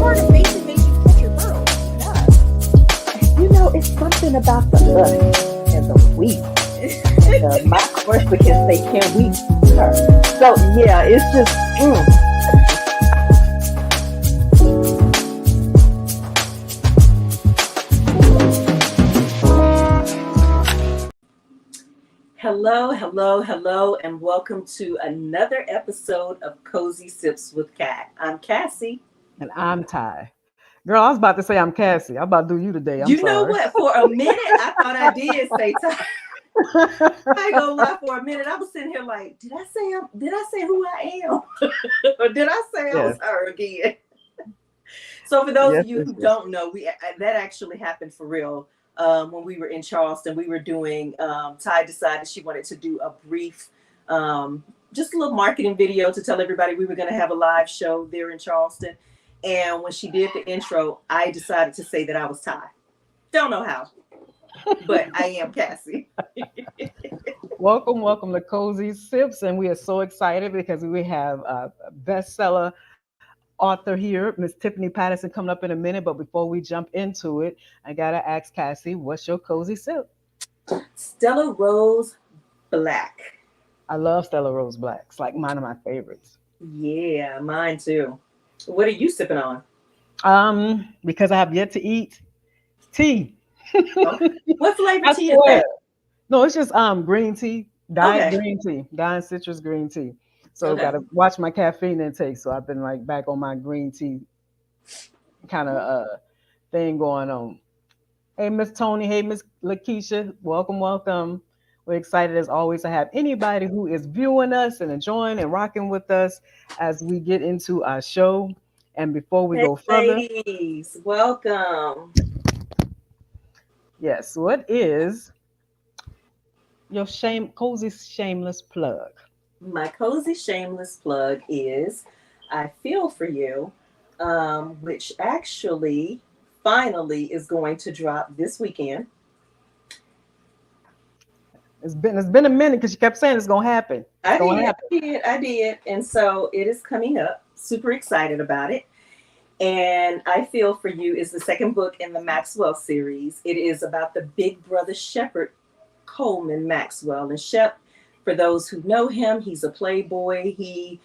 part of Macy made you catch your pearls? Yeah. It's something about the husk and the weep and my Corsicans, they can't weep her. So yeah, it's just. Hello, hello, hello, and welcome to another episode of Cozy Sips with Kat. I'm Cassie. And I'm Ty. Girl, I was about to say I'm Cassie. I'm about to do you today. I'm You know sorry. what? For a minute, I thought I did say Ty. I ain't gonna lie. For a minute, I was sitting here like, did I say who I am, or did I say I was her again? So for those of you who don't know, that actually happened for real. When we were in Charleston, we were doing. Ty decided she wanted to do a brief, just a little marketing video to tell everybody we were going to have a live show there in Charleston. And when she did the intro, I decided to say that I was Ty. Don't know how, but I am Cassie. Welcome to Cozy Sips, and we are so excited because we have a bestseller author here, Miss Tiffany Patterson, coming up in a minute. But before we jump into it, I gotta ask Cassie, what's your cozy sip? Stella Rose Black. I love Stella Rose Black. It's like one of my favorites. Yeah, mine too. What are you sipping on? Because I have yet to eat tea. Oh, what flavor tea is that? No, it's just green tea, diet green tea, diet citrus green tea. So I've got to watch my caffeine intake. So I've been like back on my green tea kind of thing going on. Hey, Miss Tony. Hey, Miss Lakeisha. Welcome. We're excited as always to have anybody who is viewing us and enjoying and rocking with us as we get into our show. And before we go further, ladies, welcome. Yes, what is your cozy shameless plug? My cozy shameless plug is I Feel For You, which actually finally is going to drop this weekend. It's been a minute because you kept saying it's gonna happen. I did. And so it is coming up. Super excited about it. And I Feel For You is the second book in the Maxwell series. It is about the big brother shepherd Coleman Maxwell. And Shep, for those who know him, he's a playboy. He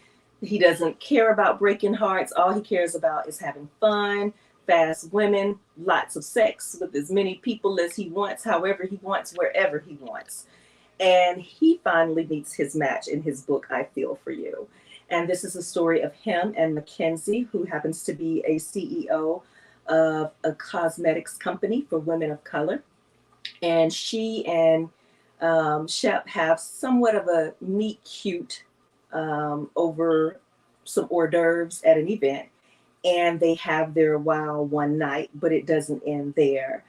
doesn't care about breaking hearts. All he cares about is having fun, fast women, lots of sex with as many people as he wants, however he wants, wherever he wants. And he finally meets his match in his book, I Feel For You. And this is a story of him and Mackenzie, who happens to be a CEO of a cosmetics company for women of color. And she and Shep have somewhat of a meet cute over some hors d'oeuvres at an event. And they have their wow one night, but it doesn't end there.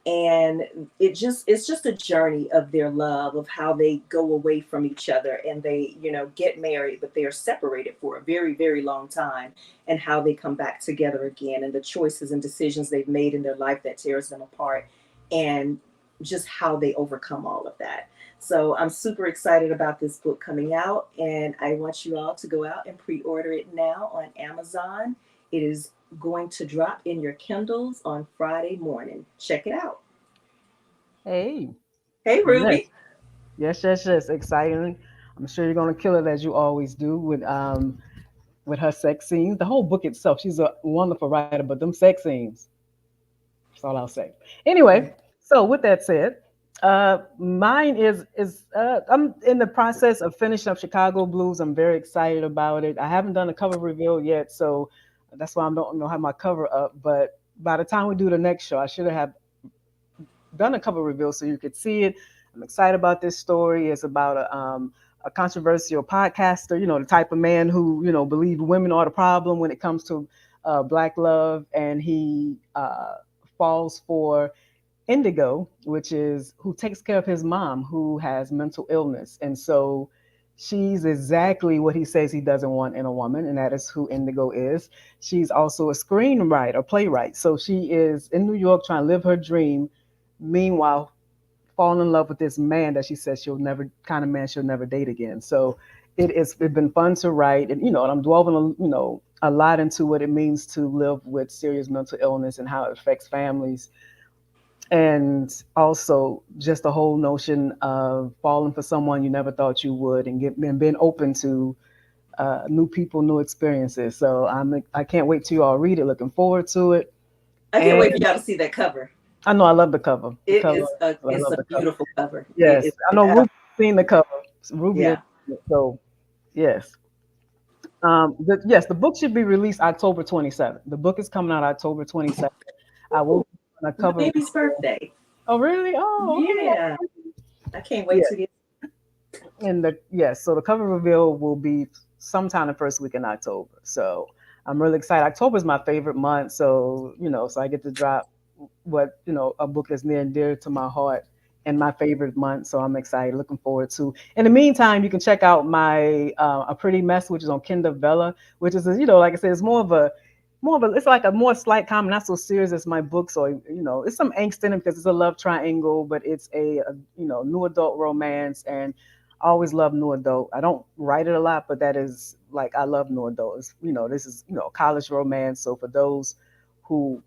And it's just a journey of their love, of how they go away from each other and they, get married, but they are separated for a very, very long time, and how they come back together again, and the choices and decisions they've made in their life that tears them apart, and just how they overcome all of that. So I'm super excited about this book coming out, and I want you all to go out and pre-order it now on Amazon. It is going to drop in your Kindles on Friday morning. Check it out. Hey Ruby. Yes. Exciting. I'm sure you're gonna kill it as you always do with her sex scenes. The whole book itself. She's a wonderful writer, but them sex scenes. That's all I'll say. Anyway, so with that said, mine is I'm in the process of finishing up Chicago Blues. I'm very excited about it. I haven't done a cover reveal yet, so that's why I don't have my cover up. But by the time we do the next show, I should have done a cover reveal so you could see it. I'm excited about this story. It's about a controversial podcaster, the type of man who, believes women are the problem when it comes to Black love. And he falls for Indigo, which is who takes care of his mom who has mental illness. And so she's exactly what he says he doesn't want in a woman, and that is who Indigo is. She's also a screenwriter, playwright. So she is in New York trying to live her dream, meanwhile fall in love with this man that she says she'll never date again. So it's been fun to write, and I'm delving a lot into what it means to live with serious mental illness and how it affects families, and also just the whole notion of falling for someone you never thought you would, and being open to new people, new experiences. So I can't wait till you all read it. Looking forward to it. I can't And wait for y'all to see that cover. I know I love the cover. The It cover, is a I it's love a the cover. beautiful cover. Yes, I know Ruby's seen the cover. Ruby has Yeah. seen it. So yes. Yes, the book should be released October 27th. The book is coming out October 27th. I will Ooh, be on a my cover baby's reveal. birthday. Oh, really? Oh, Yeah. I can't wait yeah. to get And so the cover reveal will be sometime the first week in October. So I'm really excited. October is my favorite month, so so I get to drop what a book that's near and dear to my heart and my favorite month. So I'm excited, looking forward to. In the meantime, you can check out my A Pretty Mess, which is on Kindle Vella, which is like I said, it's it's like a more slight comedy, not so serious as my book. So it's some angst in it because it's a love triangle, but it's a new adult romance, and I always love new adult. I don't write it a lot, but that is like I love new adult. This is college romance. So for those who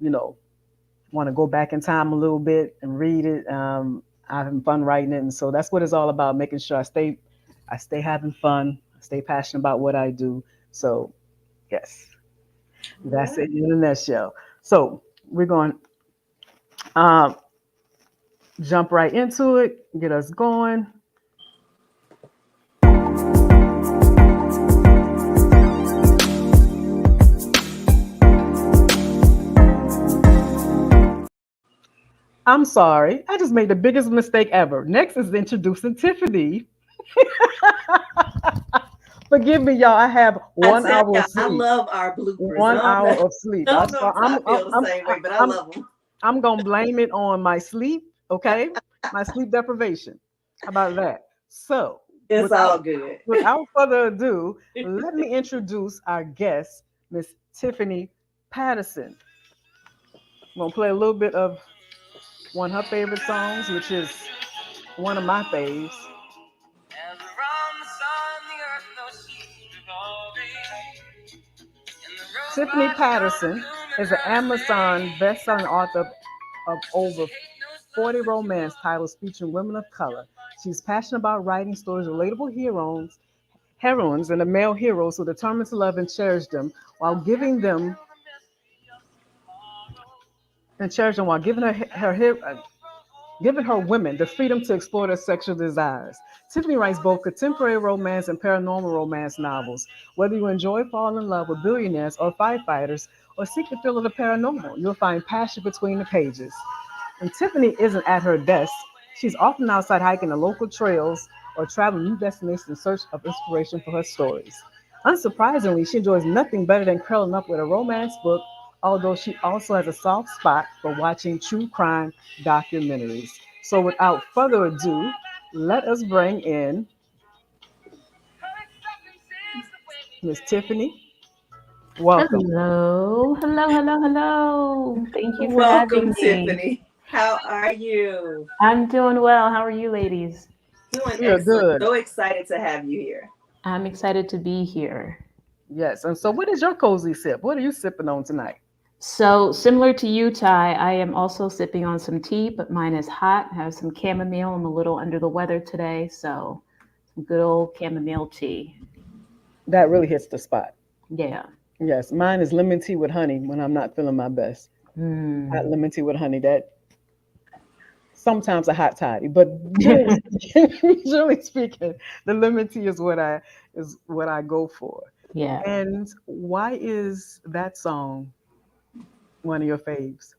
want to go back in time a little bit and read it, I'm having fun writing it, and so that's what it's all about. Making sure I stay having fun, I stay passionate about what I do. So yes, that's right. it in a nutshell. So we're going to jump right into it, get us going. I'm sorry, I just made the biggest mistake ever. Next is introducing Tiffany. Forgive me, y'all. I have I one tell hour you, of I sleep. love our bloopers. 1 hour of sleep. I I don't know saw. if I feel the same way, but I I'm love them. I'm gonna blame it on my sleep. Okay, my sleep deprivation. How about that? So, It's without all good. further ado, let me introduce our guest, Miss Tiffany Patterson. I'm gonna play a little bit of one of her favorite songs, which is one of my faves. As around the sun, the earth knows she's revolving. Tiffany Patterson is an Amazon best-selling author of over 40 romance titles featuring women of color. She's passionate about writing stories of relatable heroines, and the male heroes who are determined to love and cherish them while giving them and cherish them while giving her women the freedom to explore their sexual desires. Tiffany writes both contemporary romance and paranormal romance novels. Whether you enjoy falling in love with billionaires or firefighters, or seek the thrill of the paranormal, you'll find passion between the pages. When Tiffany isn't at her desk, she's often outside hiking the local trails or traveling new destinations in search of inspiration for her stories. Unsurprisingly, she enjoys nothing better than curling up with a romance book, although she also has a soft spot for watching true crime documentaries. So, without further ado, let us bring in Miss Tiffany. Welcome. Hello, hello, hello, hello. Thank you for Welcome, having me. Tiffany. How are you? I'm doing well. How are you, ladies? Doing We are excellent. good. So excited to have you here. I'm excited to be here. Yes. And so, what is your cozy sip? What are you sipping on tonight? So, similar to you, Ty, I am also sipping on some tea, but mine is hot. I have some chamomile. I'm a little under the weather today, so some good old chamomile tea. That really hits the spot. Yeah. Yes, mine is lemon tea with honey when I'm not feeling my best. Hot Mm. lemon tea with honey. That sometimes a hot toddy, but generally speaking, generally speaking, the lemon tea is what I go for. Yeah. And why is that song one of your faves?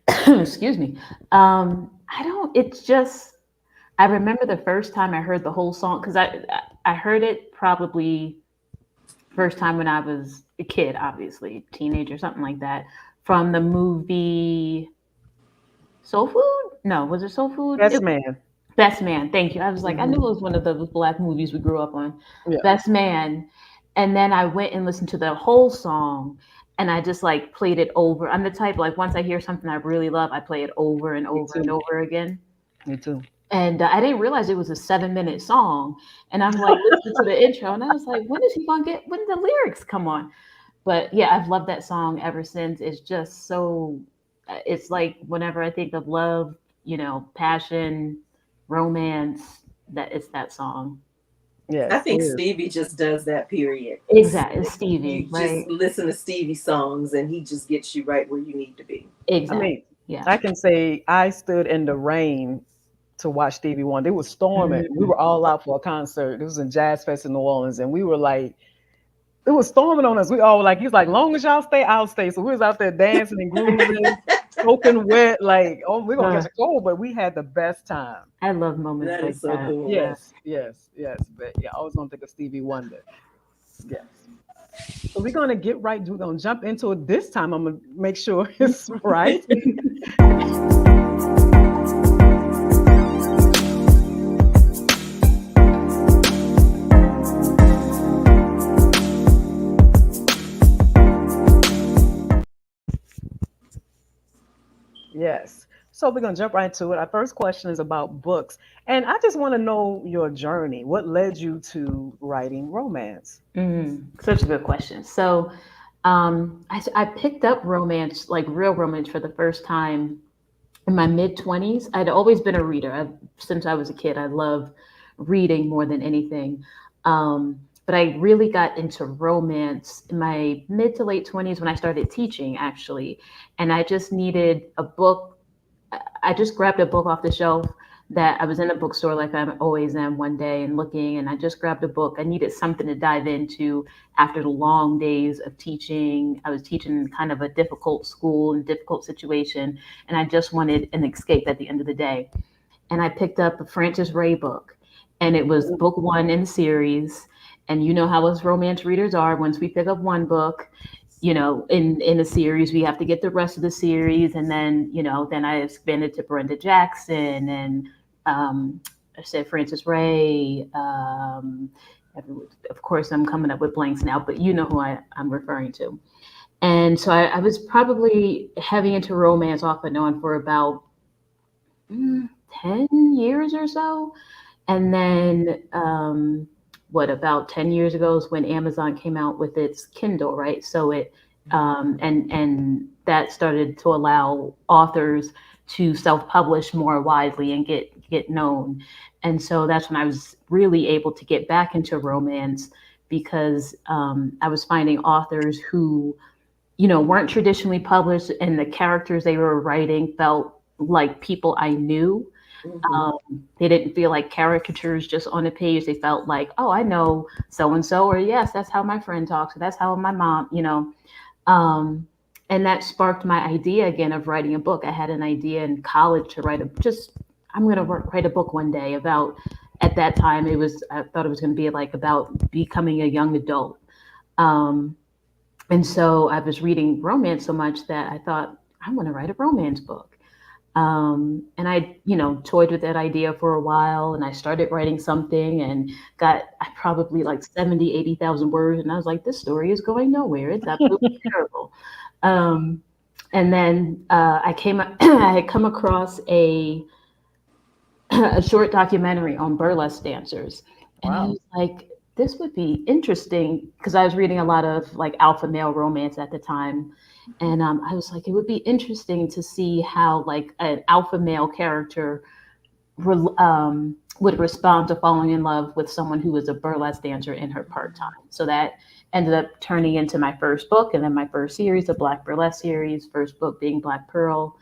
Excuse me. I don't. It's just. I remember the first time I heard the whole song because I heard it probably first time when I was a kid, obviously teenager, something like that, from the movie Soul Food. No, was it Soul Food? Yes, man. Best Man. Thank you. I was like, I knew Hmm. it was one of those black movies we grew up on. Yeah, Best Man. And then I went and listened to the whole song and I just like played it over. I'm the type like once I hear something I really love, I play it over and me over and too. over again. Me too. And I didn't realize it was a 7 minute song. And I'm like listening to the intro, and I was like, when is he gonna get when the lyrics come on? But yeah, I've loved that song ever since. It's just so it's like whenever I think of love, passion, romance, that it's that song. I Yes, it think is. Stevie just does that, period. Exactly, Stevie, You just right? listen to Stevie songs and he just gets you right where you need to be. I Exactly. mean, Yeah. I can say I stood in the rain to watch Stevie Wonder. It was storming. We Mhm. were all out for a concert. It was in Jazz Fest in New Orleans, and we were like, it was storming on us. We all were like, he's like, long as y'all stay, I'll stay. So we was out there dancing and grooving, soaking wet, like, oh, we're gonna Uh, catch a cold, but we had the best time. I love moments That like is so that. cool. Yeah. Yes, yes, yes. But yeah, I always gonna think of Stevie Wonder. Yes. So we're gonna get right. We're gonna jump into it this time. I'm gonna make sure it's right. Yes. So we're gonna jump right into it. Our first question is about books, and I just want to know your journey. What led you to writing romance? Such a good question. So, I picked up romance, like real romance, for the first time in my mid 20s. I'd always been a reader. Since I was a kid, I love reading more than anything. But I really got into romance in my mid to late 20s when I started teaching, actually. And I just needed a book. I just grabbed a book off the shelf that I was in a bookstore like I always am one day and looking, and I just grabbed a book. I needed something to dive into after the long days of teaching. I was teaching in kind of a difficult school and difficult situation, and I just wanted an escape at the end of the day. And I picked up a Frances Ray book, and it was book one in the series. And you know how us romance readers are. Once we pick up one book, in a series, we have to get the rest of the series, and then then I expanded to Brenda Jackson and um, I said Frances Ray. Of course, I'm coming up with blanks now, but you know who I'm referring to. And so I was probably heavy into romance off and on for about 10 years or so. And then, what about 10 years ago is when Amazon came out with its Kindle, right? So and that started to allow authors to self-publish more widely and get known. And so that's when I was really able to get back into romance because I was finding authors who weren't traditionally published, and the characters they were writing felt like people I knew. Hmm. They didn't feel like caricatures just on a page. They felt like, oh, I know so and so, or yes, that's how my friend talks, or that's how my mom. Um, and that sparked my idea again of writing a book. I had an idea in college to I'm going to write a book one day about, at that time, I thought it was going to be like about becoming a young adult. Um, and so I was reading romance so much that I thought, I want to write a romance book. And I, toyed with that idea for a while, and I started writing something and I probably like 70, 80,000 words. And I was like, this story is going nowhere. It's absolutely terrible. Um, and then I had come across a short documentary on burlesque dancers. And I Wow. was like, this would be interesting because I was reading a lot of like alpha male romance at the time. And I was like, it would be interesting to see how like an alpha male character would respond to falling in love with someone who was a burlesque dancer in her part time. So that ended up turning into my first book and then my first series, the Black Burlesque series, first book being Black Pearl.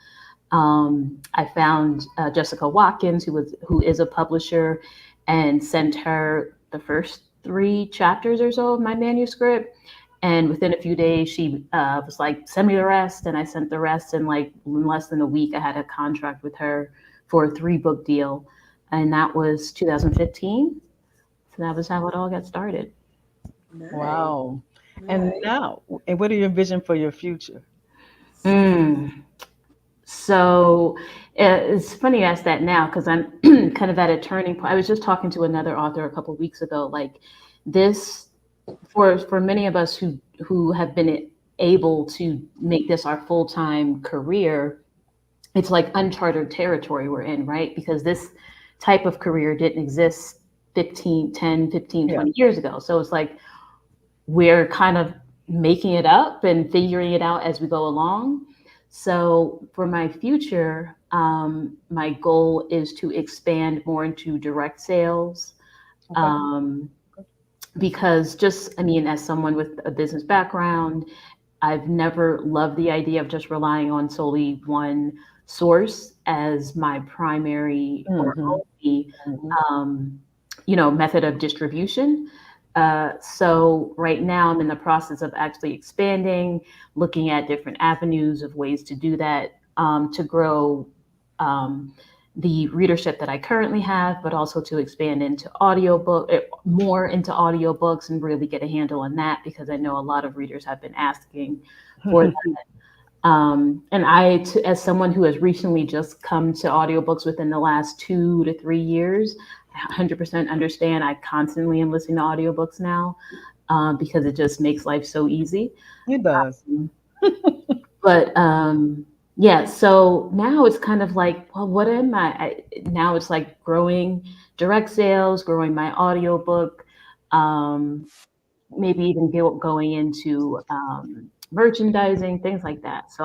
I found Jessica Watkins, who is a publisher, and sent her the first 3 chapters or so of my manuscript. And within a few days, she was like, "Send me the rest," and I sent the rest. And like in less than a week, I had a contract with her for a 3 book deal, and that was 2015. So that was how it all got started. Nice. Wow. And Nice. now, and what do you envision for your future? Mm. So it's funny you ask that now because I'm kind of at a turning point. I was just talking to another author a couple of weeks ago. Like this, for many of us who have been able to make this our full time career, it's like uncharted territory we're in, right? Because this type of career didn't exist 15, 10, 15, Yeah. 20 years ago. So it's like we're kind of making it up and figuring it out as we go along. So for my future, my goal is to expand more into direct sales. Okay. Um, because just, I mean, as someone with a business background, I've never loved the idea of just relying on solely one source as my primary or Mm-hmm. only, Mm-hmm. um, method of distribution. So right now I'm in the process of actually expanding, looking at different avenues of ways to do that, to grow um, the readership that I currently have, but also to expand into audiobook, more into audiobooks and really get a handle on that because I know a lot of readers have been asking for that. And as someone who has recently just come to audiobooks within the last 2 to 3 years, I 100% understand. I constantly am listening to audiobooks now because it just makes life so easy. It does. But yeah, so now it's kind of like, well, what am now it's like growing direct sales, growing my audiobook, um, maybe even going into merchandising, things like that. So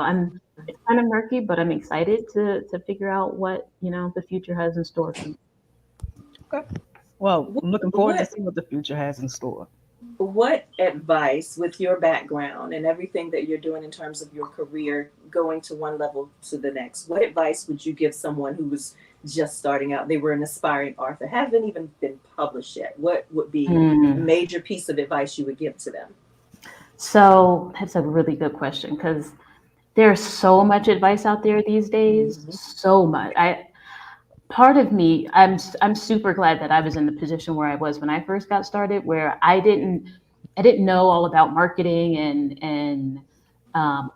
it's kind of murky, but I'm excited to figure out what, the future has in store for me. Okay. Well, What, I'm looking forward to what see what the future has in store. what advice, with your background and everything that you're doing in terms of your career, going to one level to the next, what advice would you give someone who was just starting out? They were an aspiring author, haven't even been published yet. What would be a Mm. major piece of advice you would give to them? So that's a really good question because there's so much advice out there these days, Mm-hmm. so much. I Part of me, I'm super glad that I was in the position where I was when I first got started, where I didn't know all about marketing and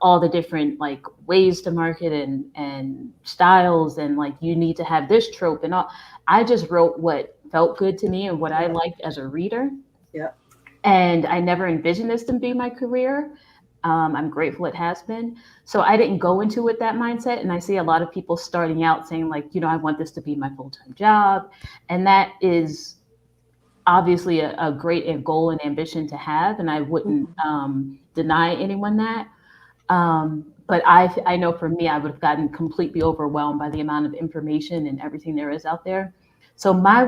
all the different like ways to market and styles and like you need to have this trope and all. I just wrote what felt good to me and what I Yeah. liked as a reader, Yeah. and I never envisioned this to be my career. I'm grateful it has been. So I didn't go into it that mindset. And I see a lot of people starting out saying, like, I want this to be my full time job. And that is obviously a great goal and ambition to have. And I wouldn't Mm-hmm. deny anyone that. But I know for me, I would have gotten completely overwhelmed by the amount of information and everything there is out there. So my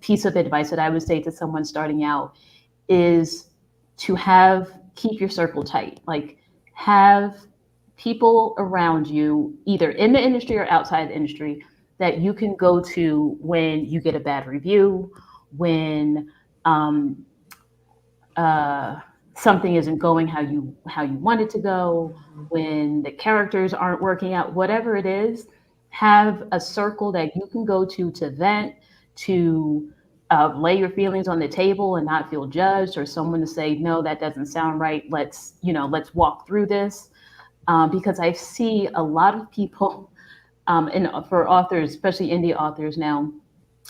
piece of advice that I would say to someone starting out is to keep your circle tight. Like have people around you, either in the industry or outside the industry, that you can go to when you get a bad review, when um, uh, something isn't going how you want it to go, Mm-hmm. when the characters aren't working out, whatever it is, have a circle that you can go to vent, to lay your feelings on the table and not feel judged, or someone to say, no, that doesn't sound right. Let's walk through this. Because I see a lot of people, and for authors, especially indie authors now,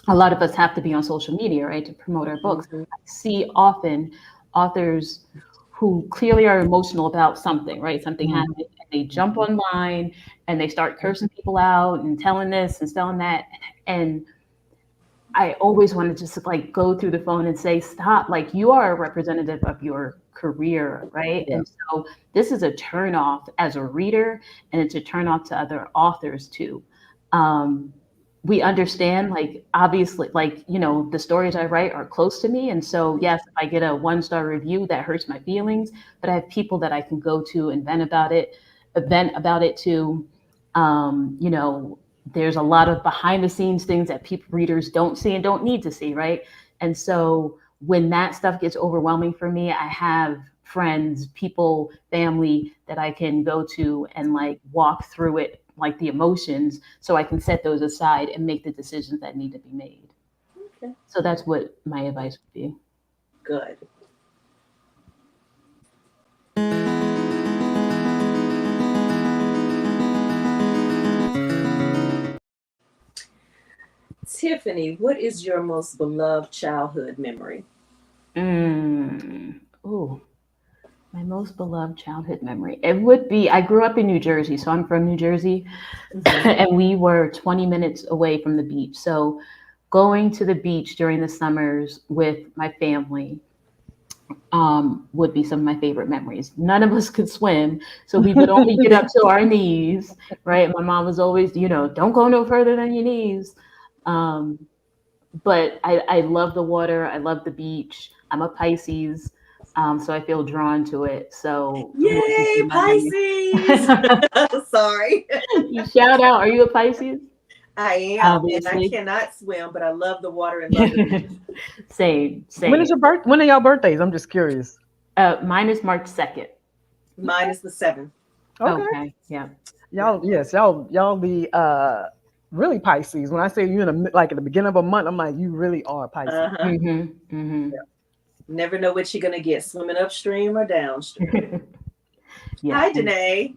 a lot of us have to be on social media, right, to promote our books. Mm-hmm. I see often authors who clearly are emotional about something, right? Something Mm-hmm. happened, and they jump online and they start cursing people out and telling this and telling that. And I always want to just like go through the phone and say, stop. Like you are a representative of your career, right? Yeah. And so this is a turn off as a reader, and it's a turn off to other authors too. Um, we understand, like obviously, like the stories I write are close to me, and so yes, if I get a 1 star review, that hurts my feelings. But I have people that I can go to and vent about it to. Um, you know, there's a lot of behind the scenes things that people readers don't see and don't need to see, right? And so when that stuff gets overwhelming for me, I have friends, people, family that I can go to and like walk through it, like the emotions, so I can set those aside and make the decisions that need to be made. Okay. So that's what my advice would be. Good. Tiffany, what is your most beloved childhood memory? Mm. Ooh, My most beloved childhood memory. It would be I grew up in New Jersey, so I'm from New Jersey, Hmm. and we were 20 minutes away from the beach. So going to the beach during the summers with my family would be some of my favorite memories. None of us could swim, so we would only get up to our knees, right? My mom was always, don't go no further than your knees. Um, but I love the water. I love the beach. I'm a Pisces, so I feel drawn to it. So those would be Yay, my memories. Pisces! Sorry. You shout out, are you a Pisces? I am, and I Obviously. cannot swim, but I love the water and love the beach. Same, When is same. your birth? When are y'all birthdays? I'm just curious. Mine is March 2nd. Mine is the 7th. Okay. Okay, yeah. Yeah. Y'all, yes, y'all be really Pisces. When I say you in like at the beginning of a month, I'm like, you really are Pisces. Uh-huh. Mm-hmm. Never know what you're gonna get, swimming upstream or downstream. Mm-hmm. Yeah. Hi, Danae.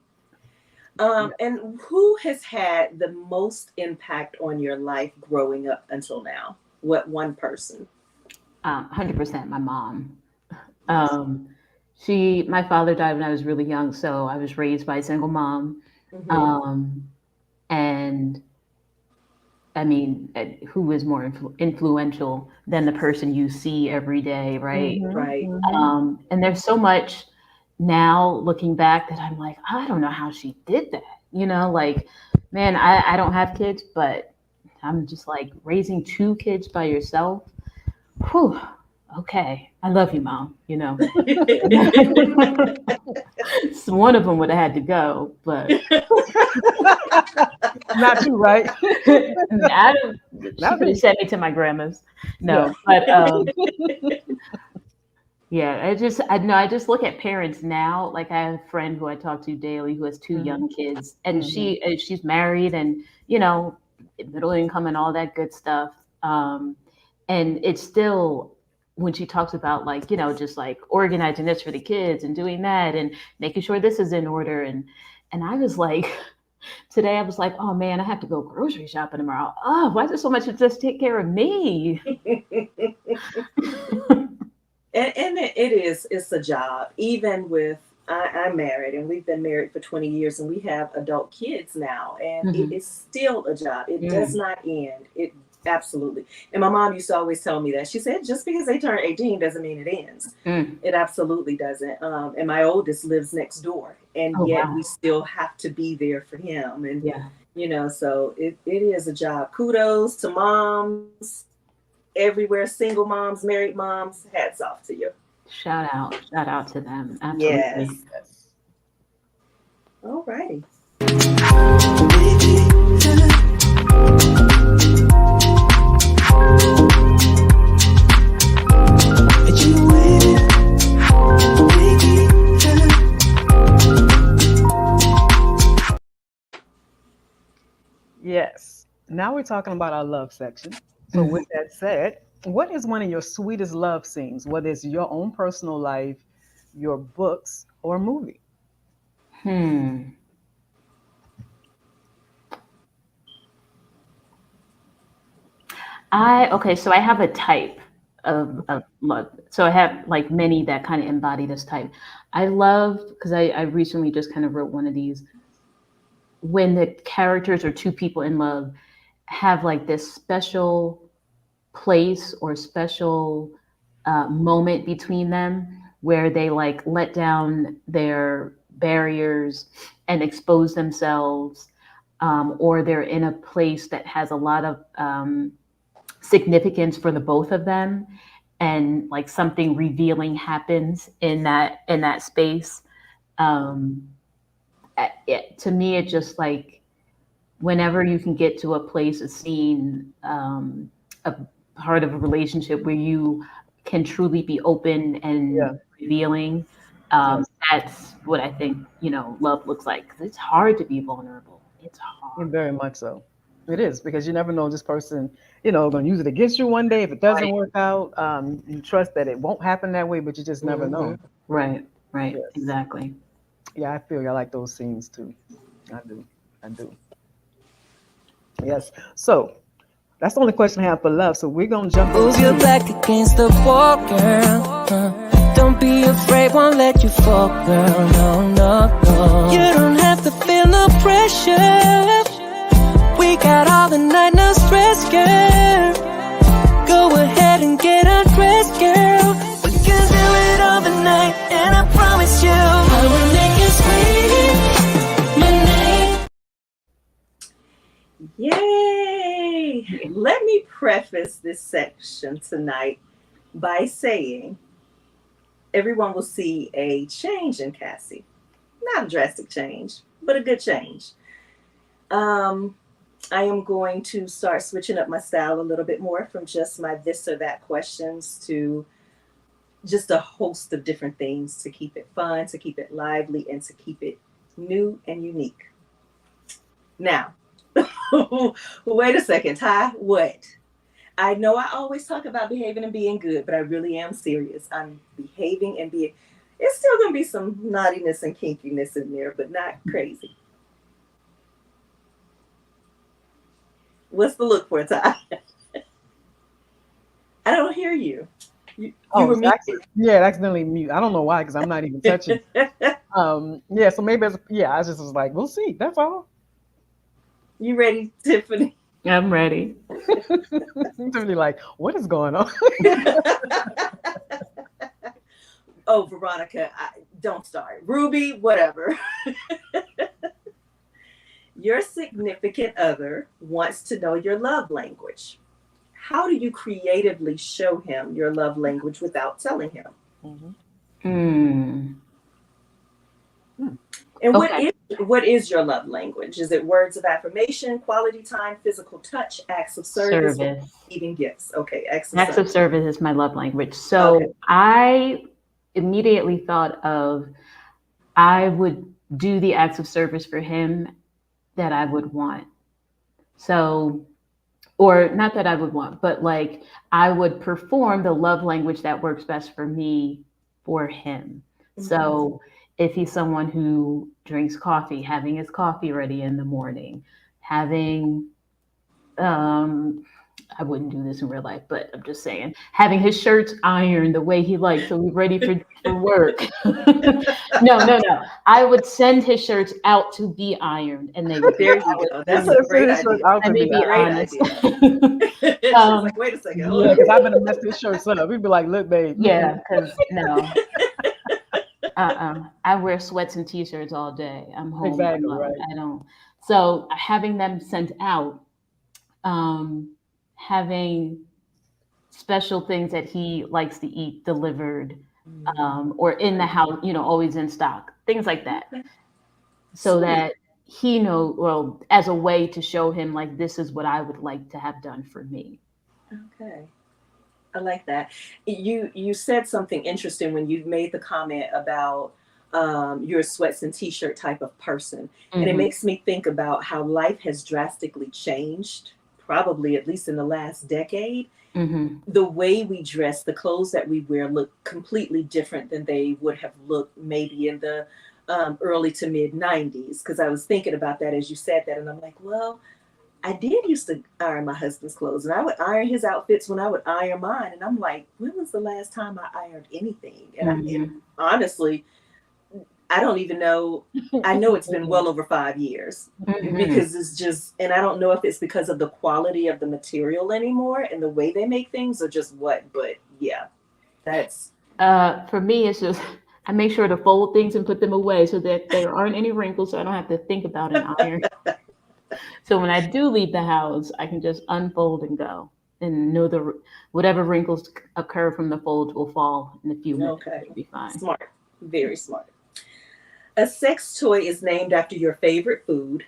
Yeah. And who has had the most impact on your life growing up until now? What one person? 100% my mom. Um, my father died when I was really young, so I was raised by a single mom. Mm-hmm. Um, and I mean, who is more influential than the person you see every day, right? Mm-hmm. Right. Mm-hmm. And there's so much now looking back that I'm like, I don't know how she did that. Like, man, I don't have kids, but I'm just like raising two kids by yourself. Whew, okay. I love you, mom. So one of them would have had to go, but Not you, right? I don't, she Not could have me. sent me to my grandma's. Yeah. No, but yeah, I just look at parents now. Like I have a friend who I talk to daily who has two Mm-hmm. young kids, and Mm-hmm. she's married and you know middle income and all that good stuff. And it's still when she talks about like just like organizing this for the kids and doing that and making sure this is in order and I was like today I was like, oh man, I have to go grocery shopping tomorrow. Oh, why is there so much to just take care of me? And it's a job. Even with I'm married and we've been married for 20 years and we have adult kids now and it Mhm. is still a job. It does Mm. not end. It absolutely. And my mom used to always tell me that. She said just because they turn 18 doesn't mean it ends. Mm. It absolutely doesn't. And my oldest lives next door and Oh yet wow. we still have to be there for him. And Yeah. so it is a job. Kudos to moms everywhere, single moms, married moms. Hats off to you. Shout out to them. Yes. Absolutely. Yes. All righty. Yes. Now we're talking about our love section. So, with that said, what is one of your sweetest love scenes, whether it's your own personal life, your books, or movie? Hmm. So I have a type of love. So I have like many that kind of embody this type. I love because I recently just kind of wrote one of these when the characters or two people in love have like this special place or special moment between them where they like let down their barriers and expose themselves, or they're in a place that has a lot of significance for the both of them, and like something revealing happens in that space. Um, to me, it just like whenever you can get to a place, a scene, a part of a relationship where you can truly be open and Yeah. revealing, Yes. that's what I think, love looks like. Because it's hard to be vulnerable. It's hard. Very much so. It is because you never know this person, going to use it against you one day. If it doesn't Right, work out, you trust that it won't happen that way, but you just never Mm-hmm. know. right, Yes. exactly. Yeah, I feel you. I like those scenes too. I do. I do. Yes. So that's the only question I have for love. So we're gonna jump Move into your back against the wall, girl. Don't be afraid, won't let you fall, girl. No, no, no. You don't have to feel no pressure. We got all the night, no stress, girl. Go ahead and get undressed, girl. We can do it all the night, and I promise you I will make you scream my name. Yay! Let me preface this section tonight by saying everyone will see a change in Cassie. Not a drastic change, but a good change. I am going to start switching up my style a little bit more from just my this or that questions to just a host of different things to keep it fun, to keep it lively, and to keep it new and unique. Now, wait a second, Ty, what? I know I always talk about behaving and being good, but I really am serious. I'm behaving and being, it's still going to be some naughtiness and kinkiness in there, but not crazy. What's the look for, Ty? I don't hear you. You were accidentally mute. I don't know why, because I'm not even touching. Yeah, so maybe I just was like, we'll see. That's all. You ready, Tiffany? I'm ready. Tiffany, like, what is going on? Oh, Veronica, don't start. Ruby, whatever. Your significant other wants to know your love language. How do you creatively show him your love language without telling him? Mm-hmm. And Okay. what is your love language? Is it words of affirmation, quality time, physical touch, acts of service, or Service. even gifts? Okay, acts of Acts of service. service is my love language. Okay. So I immediately thought of I would do the acts of service for him that I would want. So, or not that I would want, but like I would perform the love language that works best for me for him. So, if he's someone who drinks coffee, having his coffee ready in the morning, having um I wouldn't do this in real life, but I'm just saying, having his shirts ironed the way he likes, so he's ready for work. No. I would send his shirts out to be ironed, and they would be. There you go. You That's could a have sent great his shirt idea. out Let to me be be Great honest. idea. She's um, like, wait a second, hold yeah, on. because I've been messing his shirts up. He'd be like, look, babe. yeah, because no, I wear sweats and t-shirts all day. I'm home Exactly, alone. right. I don't. So having them sent out, um, having special things that he likes to eat delivered, or in the house, always in stock, things like that, so Sweet. that he know, well, as a way to show him like this is what I would like to have done for me. Okay. I like that. You said something interesting when you made the comment about you're a sweats and t-shirt type of person. And it Hmm. makes me think about how life has drastically changed, probably at least in the last decade. Hmm. The way we dress, the clothes that we wear look completely different than they would have looked maybe in the early to mid 90s. Because I was thinking about that as you said that, and I'm like, well, I did used to iron my husband's clothes, and I would iron his outfits when I would iron mine. And I'm like, when was the last time I ironed anything? And Hmm. honestly, I don't even know. I know it's been well over 5 years Hmm. because it's just, and I don't know if it's because of the quality of the material anymore and the way they make things or just what. But yeah, that's For me, it's just I make sure to fold things and put them away so that there aren't any wrinkles, so I don't have to think about an iron. So when I do leave the house, I can just unfold and go, and know the whatever wrinkles occur from the folds will fall in a few minutes. okay. It'll be fine. Smart, very smart. A sex toy is named after your favorite food,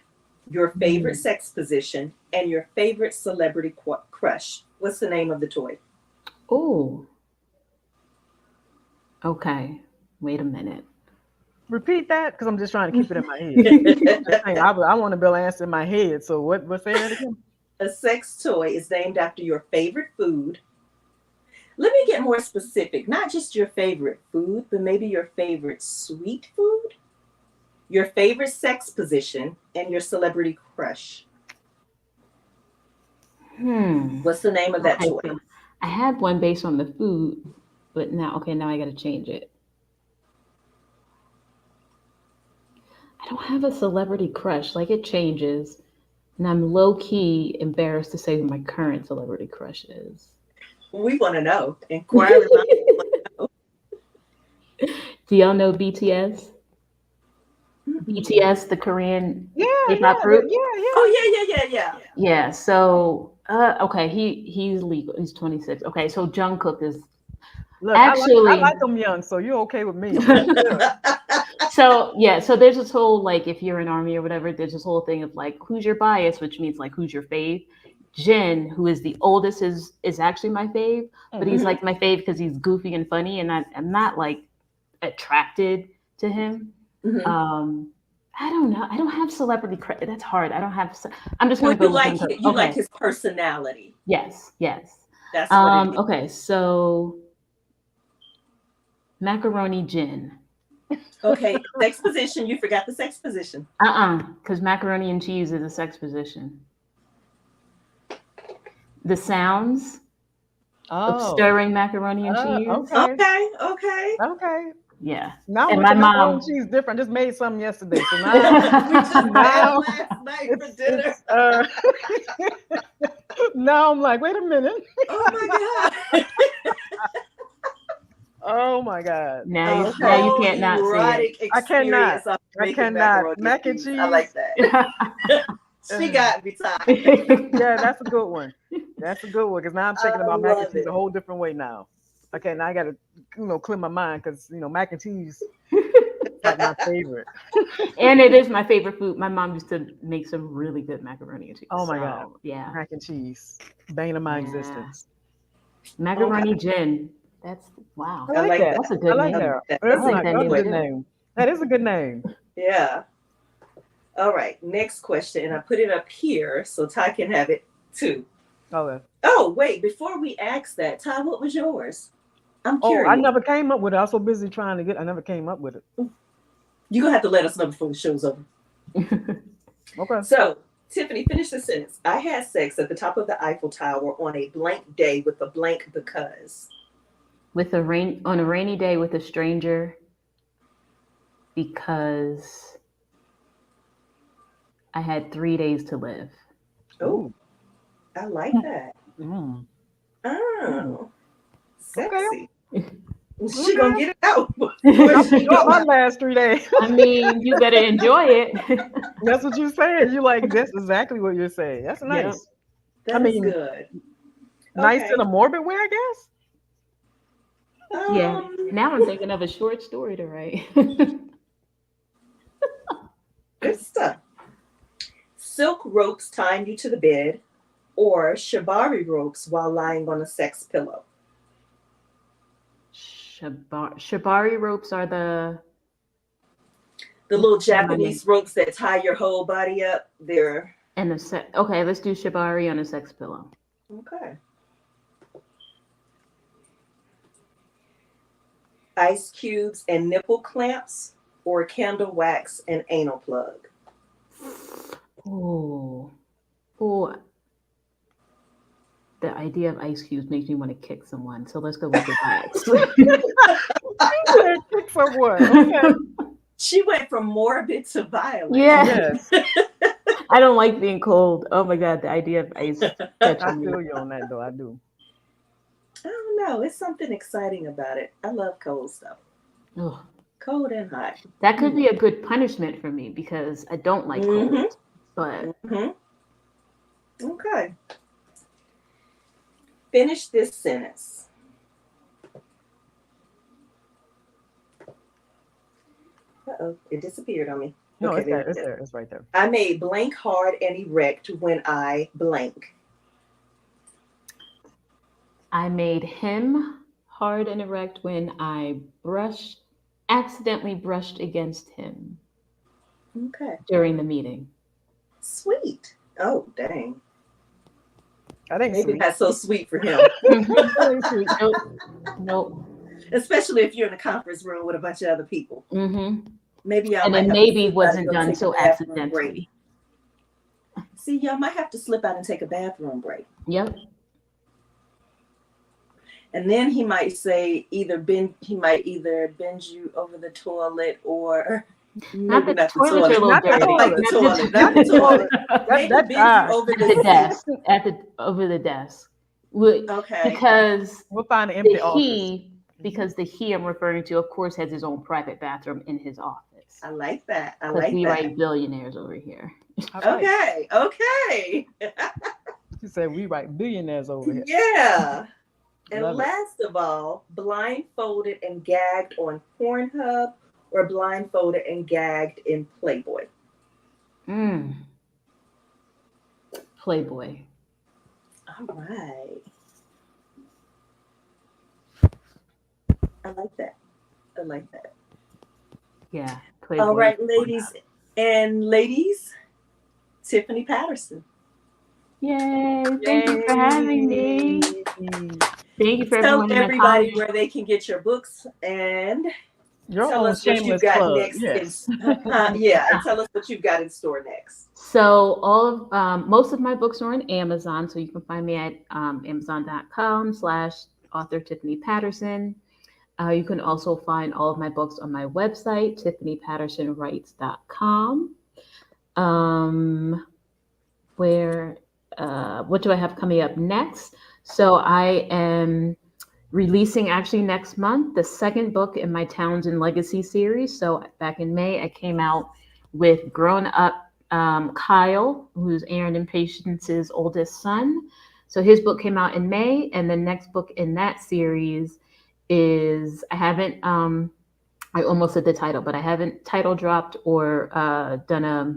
your favorite Mm. sex position, and your favorite celebrity crush. What's the name of the toy? Oh, okay. Wait a minute. Repeat that, because I'm just trying to keep it in my head. I'm just saying, I want to be able to answer in my head. So what say that again? A sex toy is named after your favorite food. Let me get more specific. Not just your favorite food, but maybe your favorite sweet food, your favorite sex position, and your celebrity crush. Hmm. What's the name of that Okay, toy? so I had one based on the food, but now, okay, now I got to change it. I don't have a celebrity crush. Like it changes, and I'm low key embarrassed to say who my current celebrity crush is. We want to know. Inquiry minds want to Do y'all know BTS? know. BTS, the Korean Yeah, K-pop yeah, group. yeah. Oh yeah. Yeah. So, okay, he's legal. He's 26. Okay, so Jungkook is Look, I actually. like them young, so you're okay with me. That's good. So yeah, so there's this whole like if you're an army or whatever, there's this whole thing of like who's your bias, which means like who's your fave. Jin, who is the oldest, is actually my fave, but he's Mhm. like my fave because he's goofy and funny, and I'm not like attracted to him. Mhm. Um, I don't know. I don't have celebrity credit. That's hard. I don't have. I'm just Well, gonna go with him. you like Okay. his personality. Yes. Yes. That's what it is. Okay. So macaroni gin. Okay, sex position. You forgot the sex position. Because macaroni and cheese is a sex position. The sounds of Oh, stirring macaroni and cheese. okay, Okay. okay. Yeah. Now I'm And my looking at macaroni and mom. cheese different. I just made some yesterday, so We now just had it now last night for dinner. it's now I'm like, wait a minute. Oh my god. Oh my God. Now A now you whole can't not see it. erotic I cannot. experience of I making cannot. macaroni Mac and and cheese. I like cheese. that. She got me tired. Yeah, that's a good one. That's a good one because now I'm thinking I about mac and love cheese it. a whole different way now. Okay, now I got to clear my mind because mac and cheese is like my favorite. And it is my favorite food. My mom used to make some really good macaroni and cheese. Oh my God, So yeah. mac and cheese, bane of my Yeah. existence. Macaroni gin. That's wow. I I like like that. that. That's a I good like I like name. that. that. I That's That's a like a that good name good one. too. name. That is a good name. Yeah. All right. Next question, and I put it up here so Ty can have it too. Okay. Oh wait, before we ask that, Ty, what was yours? I'm Oh, I curious. never came up with it. I was so busy trying to get. I never came up with it. You're gonna have to let us know before the show's over. Okay. So, Tiffany, finish the sentence. I had sex at the top of the Eiffel Tower on a blank day with a blank because. With a rainy day with a stranger because I had 3 days to live. Oh, Ooh. I like that. Mm. Oh, Okay. sexy. She Okay. gonna get it out. Enjoy my last 3 days. I mean, you better enjoy it. That's what you're saying. You like that's exactly what you're saying. That's Yep. nice. I That is mean, good. nice Okay. in a morbid way, I guess. Yeah. Um, Now I'm thinking of a short story to write. good stuff. Silk ropes tying you to the bed, or shibari ropes while lying on a sex pillow. Shibari ropes are the The little remind me. Japanese ropes that tie your whole body up. They're And okay, let's do shibari on a sex pillow. okay. Ice cubes and nipple clamps, or candle wax and anal plug. Oh, oh, the idea of ice cubes makes me want to kick someone. So let's go with the wax. Kick someone. Okay. She went from morbid to violent. Yeah, Yes. I don't like being cold. Oh my god, the idea of ice I touching me. feel you on that though. I do. I don't know. It's something exciting about it. I love cold stuff. Ugh. Cold and hot. That could be a good punishment for me because I don't like Mhm. cold. But Okay. Finish this sentence. Uh-oh, it disappeared on me. No, Okay, it's there. it It's is. there. It's right there. I made blank hard and erect when I blank. I made him hard and erect when I accidentally brushed against him Okay. during the meeting. Sweet. Oh, dang. That ain't Maybe sweet. that's so sweet for him. That ain't sweet. Nope. Especially if you're in a conference room with a bunch of other people. Mm-hmm. Maybe y'all And might it have to maybe slip out wasn't and go done take a so bathroom break. accidentally. See, y'all might have to slip out and take a bathroom break. Yep. And then he might say he might either bend you over the toilet or Not maybe the not the toilets are a toilet. little Not the I don't dirty. like the toilet. toilet. Not Not the the toilet. That Maybe that bend you time. over at the the sink. desk, over the desk. Okay. Because We'll find an the empty office. he I'm referring to, of course, has his own private bathroom in his office. I like that. I Because like we that. write billionaires over here. All right. Okay. Okay. She said we write billionaires over here. Yeah. And Love it. last of all, blindfolded and gagged on Pornhub or blindfolded and gagged in Playboy. Mm, Playboy. All right. I like that. I like that. Yeah, All Playboy. right, ladies, Tiffany Patterson. Yay! Thank you for having me. Yay. Thank you for Tell everyone in the everybody comments. where they can get your books and Your tell own us what you've shameless got plug. next. Yes. Yeah, and tell us what you've got in store next. So most of my books are on Amazon, so you can find me at amazon.com/author Tiffany Patterson. You can also find all of my books on my website, tiffanypattersonwrites.com. Um, where what do I have coming up next? So I am releasing actually next month the second book in my Townsend Legacy series. So back in May, I came out with Grown Up Kyle, who's Aaron and Patience's oldest son. So his book came out in May, and the next book in that series is I haven't I almost said the title, but I haven't title dropped or done a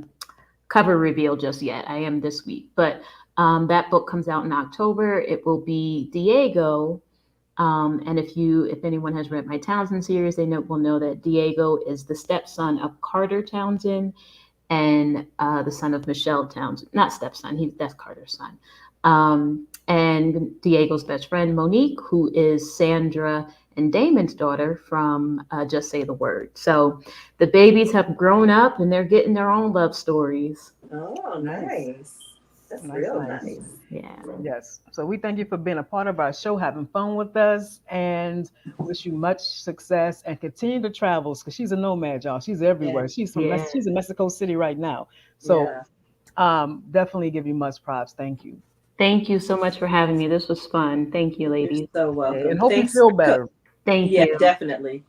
cover reveal just yet. I am this week, but that book comes out in October. It will be Diego. And if anyone has read my Townsend series, will know that Diego is the stepson of Carter Townsend and the son of Michelle Townsend. Not stepson, that's Carter's son. And Diego's best friend Monique, who is Sandra and Damon's daughter from Just Say the Word. So the babies have grown up and they're getting their own love stories. Oh, Nice. nice. That's Nice, real nice. nice. Yeah. Yes. So we thank you for being a part of our show, having fun with us, and wish you much success and continue to travels because she's a nomad, y'all. She's everywhere. Yeah. She's in Mexico City right now. So Yeah. definitely give you much props. Thank you. Thank you so much for having me. This was fun. Thank you, You're ladies. so Okay. welcome. And hope you Thanks feel for better. Thank yeah, you. definitely.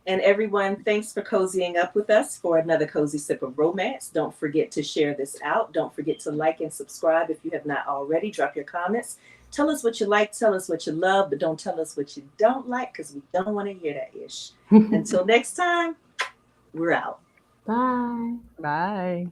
And everyone, thanks for cozying up with us for another cozy sip of romance. Don't forget to share this out. Don't forget to like and subscribe if you have not already. Drop your comments. Tell us what you like. Tell us what you love, but don't tell us what you don't like because we don't want to hear that ish. Until next time, we're out. Bye. Bye.